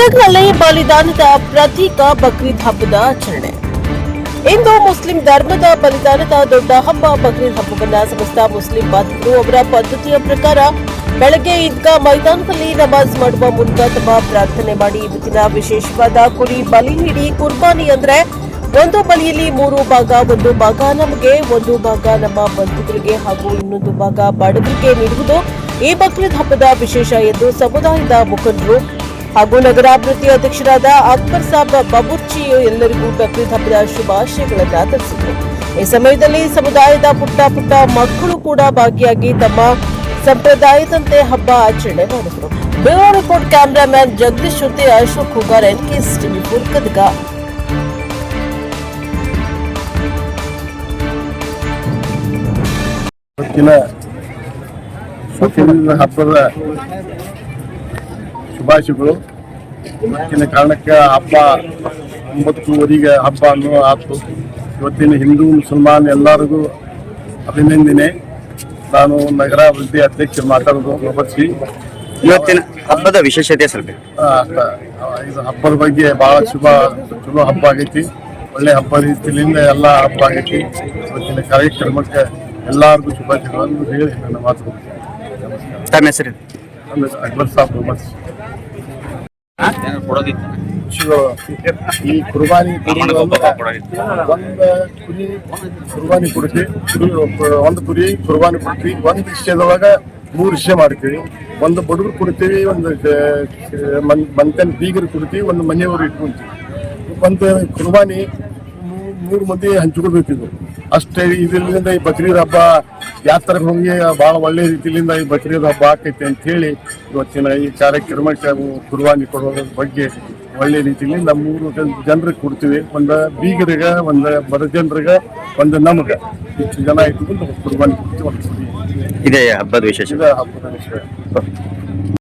ಗದಗ್ನಲ್ಲಿ ಬಲಿದಾನದ ಪ್ರತೀಕ ಬಕ್ರೀದ್ ಹಬ್ಬದ ಆಚರಣೆ. ಇಂದು ಮುಸ್ಲಿಂ ಧರ್ಮದ ಬಲಿದಾನದ ದೊಡ್ಡ ಹಬ್ಬ ಬಕ್ರೀದ್ ಹಬ್ಬವನ್ನ ಸಮಸ್ತ ಮುಸ್ಲಿಂ ಬಾಂಧವರು ಅವರ ಪದ್ಧತಿಯ ಪ್ರಕಾರ ಬೆಳಗ್ಗೆ ಈದ್ಗಾ ಮೈದಾನದಲ್ಲಿ ನಮಾಜ್ ಮಾಡುವ ಮೂಲಕ ತಮ್ಮ ಪ್ರಾರ್ಥನೆ ಮಾಡಿ ಇವತ್ತಿನ ವಿಶೇಷವಾದ ಕುರಿ ಬಲಿ ನೀಡಿ ಕುರ್ಬಾನಿ ಅಂದ್ರೆ ಒಂದು ಬಲಿಯಲ್ಲಿ 3 ಭಾಗ, ಒಂದು ಭಾಗ ನಮಗೆ, ಒಂದು ಭಾಗ ನಮ್ಮ ಬಂಧುಗಳಿಗೆ ಹಾಗೂ ಇನ್ನೊಂದು ಭಾಗ ಬಡವರಿಗೆ ನೀಡುವುದು ಈ ಬಕ್ರೀದ್ ಹಬ್ಬದ ವಿಶೇಷ ಎಂದು ಸಮುದಾಯದ ಮುಖಂಡರು ಹಾಗೂ ನಗರಾಭಿವೃದ್ಧಿ ಅಧ್ಯಕ್ಷರಾದ ಅಕ್ಬರ್ ಸಾಬ್ ಬಬುರ್ಚಿ ಎಲ್ಲರಿಗೂ ಬಕ್ರೀದ್ ಹಬ್ಬದ ಶುಭಾಶಯಗಳನ್ನು ತಿಳಿಸಿದರು. ಈ ಸಮಯದಲ್ಲಿ ಸಮುದಾಯದ ಪುಟ್ಟ ಮಕ್ಕಳು ಕೂಡ ಭಾಗಿಯಾಗಿ ತಮ್ಮ ಸಂಪ್ರದಾಯದಂತೆ ಹಬ್ಬ ಆಚರಣೆ ಮಾಡಿದರು. ಬ್ಯೂರೋ ರಿಪೋರ್ಟ್ ಕ್ಯಾಮರಾಮನ್ ಜಗದೀಶ್ ಜೊತೆ ಅಶೋಕ್ ಹುಗಾರ್, ಎನ್ಕೆಎಸ್ ಟಿವಿ ಗದಗ. ಹಬ್ಬದ ಶುಭಾಶಯಗಳು. ಇವತ್ತಿನ ಕಾರಣಕ್ಕೆ ಹಬ್ಬ 9ವರೆಗೆ ಹಬ್ಬ ಅನ್ನೋ ಆಯ್ತು. ಇವತ್ತಿನ ಹಿಂದೂ ಮುಸಲ್ಮಾನ್ ಎಲ್ಲರಿಗೂ ಅಭಿನಂದನೆ. ನಾನು ನಗರಾಭಿವೃದ್ಧಿ ಅಧ್ಯಕ್ಷರು ಮಾತಾಡೋದು ಬಬರ್ಸಿ. ಇವತ್ತಿನ ಹಬ್ಬದ ವಿಶೇಷತೆ ಸ್ವಲ್ಪ ಇದು ಹಬ್ಬದ ಬಗ್ಗೆ ಬಹಳ ಚಲೋ ಹಬ್ಬ ಆಗೈತಿ. ಒಳ್ಳೆ ಹಬ್ಬ ರೀತಿಯಿಂದ ಎಲ್ಲ ಹಬ್ಬ ಆಗೈತಿ. ಇವತ್ತಿನ ಕಾರ್ಯಕ್ರಮಕ್ಕೆ ಎಲ್ಲರಿಗೂ ಶುಭಾಶಯಗಳನ್ನು ಹೇಳಿ ನನ್ನ ಮಾತು. ತಮ್ಮ ಹೆಸರು? ಅಕ್ಬರ್ ಸಾಬ್ ಬಬರ್ಸಿ. ಈ ಕುರ್ಬಾನಿ ಒಂದು ಕುರಿ ಕುರ್ಬಾನಿ ಕೊಡ್ತೀವಿ. ಒಂದು ಕುರಿ ಕುರ್ಬಾನಿ ಕೊಡ್ತೀವಿ. ಒಂದು ವಿಷಯದೊಳಗ 3 ವಿಷಯ ಮಾಡ್ತೀವಿ. ಒಂದು ಬಡವ್ರು ಕೊಡ್ತೀವಿ, ಒಂದು ಮಂತನ್ ಬೀಗರು ಕೊಡ್ತೀವಿ, ಒಂದು ಮನೆಯವರು ಇಟ್ಕೊಂತೀವಿ. ಒಂದು ಕುರ್ಬಾನಿ 3 ಮಂದಿ ಹಂಚ್ಕೊಳ್ಬೇಕಿದ್ರು ಅಷ್ಟೇ. ಇದರಿಂದ ಈ ಬಕ್ರೀದ್ ಹಬ್ಬ ಯಾತ್ರೆ ಹೋಗಿ ಬಹಳ ಒಳ್ಳೆ ರೀತಿಯಿಂದ ಈ ಬಕ್ರೀದ್ ಹಬ್ಬ ಆಕೈತಿ ಅಂತ ಹೇಳಿ ಇವತ್ತಿನ ಈ ಕಾರ್ಯಕ್ರಮಕ್ಕೆ ಕುರ್ಬಾನಿ ಕೊಡೋದ್ರ ಬಗ್ಗೆ ಒಳ್ಳೆ ರೀತಿಯಿಂದ 3 ಜನರಿಗೆ ಕೊಡ್ತೀವಿ. ಒಂದು ಬೀಗರಿಗೆ, ಒಂದು ಬಡ ಜನರಿಗೆ, ಒಂದು ನಮಗೆ ಇಷ್ಟು ಜನ ಇಟ್ಕೊಂಡು ಕುರ್ಬಾನಿ ಕೊಡ್ತೀವಿ. ಇದೇ ಹಬ್ಬದ ವಿಶೇಷ. ಹಬ್ಬದ ವಿಷಯ.